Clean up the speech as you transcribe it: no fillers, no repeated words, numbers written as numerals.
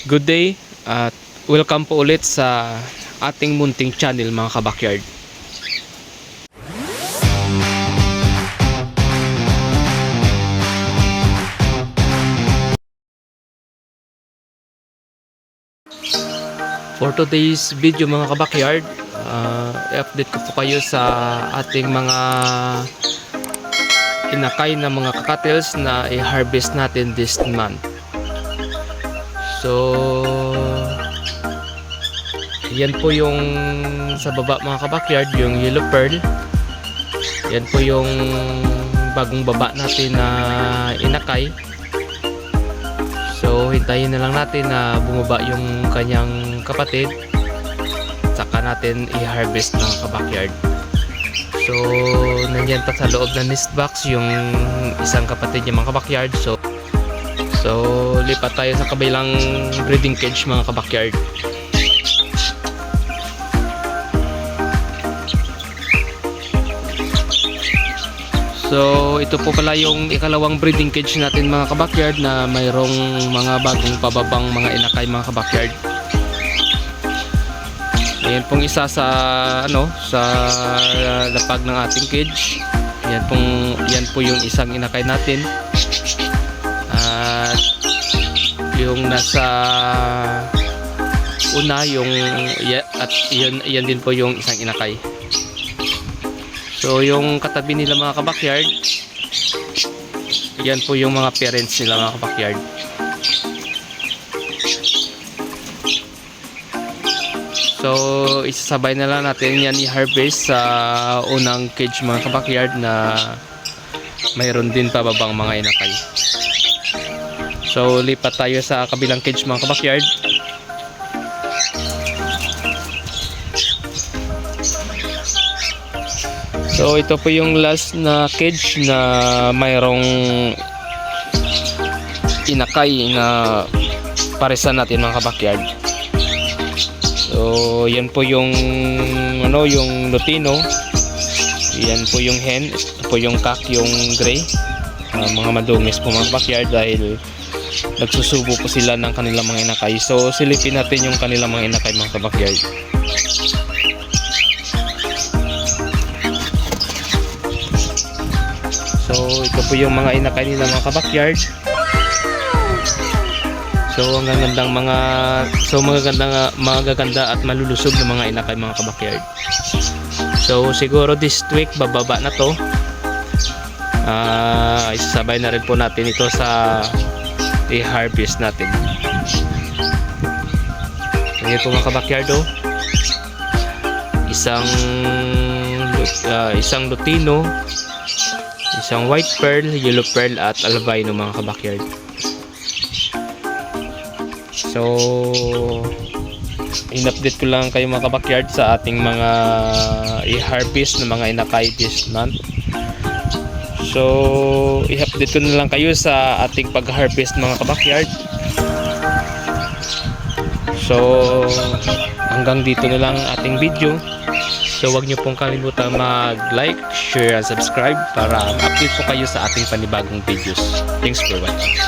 Good day at welcome po ulit sa ating munting channel mga kabakyard. For today's video mga kabakyard, i-update ko po kayo sa ating mga inakay na mga kakatels na i-harvest natin this month. So yan po yung sa baba mga kabakyard, yung yellow pearl. Yan po yung bagong baba natin na inakay. So hintayin na lang natin na bumaba yung kanyang kapatid, saka natin i-harvest ng kabakyard. So nandiyan pa sa loob ng nest box yung isang kapatid niya mga kabakyard. So lipat tayo sa kabilang breeding cage mga kabakyard. So ito po pala yung ikalawang breeding cage natin mga kabakyard na mayroong mga bagong pababang mga inakay mga kabakyard. Ayan pong isa sa sa lapag ng ating cage. Yan po yung isang inakay natin. At yung nasa una at yan din po yung isang inakay. So yung katabi nila mga kabakyard, yan po yung mga parents nila mga kabakyard. So isasabay na lang natin yan i-harvest sa unang cage mga kabakyard na mayroon din pababang mga inakay. So lipat tayo sa kabilang cage mga kabakyard. So ito po yung last na cage na mayroong inakay na paresan natin mga kabakyard. So yan po yung yung Lutino. Yan po yung hen. Ito po yung cock, yung gray. Mga madungis po mga kabakyard dahil nagsusubo po sila ng kanilang mga inakay. So silipin natin yung kanilang mga inakay mga kabakyard. So ito po yung mga inakay nila mga kabakyard. So magaganda at malulusog na mga inakay mga kabakyard. So siguro this week bababa na to. Isasabay na rin po natin ito sa i-harvest natin. Ayan po mga kabakyard, isang Lutino, isang white pearl, yellow pearl at albino mga kabakyard. So in-update ko lang kayo mga kabakyard sa ating mga i-harvest na mga inakay this month. So i-update ko na lang kayo sa ating pag-harvest mga kabakyard. So hanggang dito na lang ating video. So huwag nyo pong kalimutan mag-like, share, and subscribe para ma-update po kayo sa ating panibagong videos. Thanks for watching.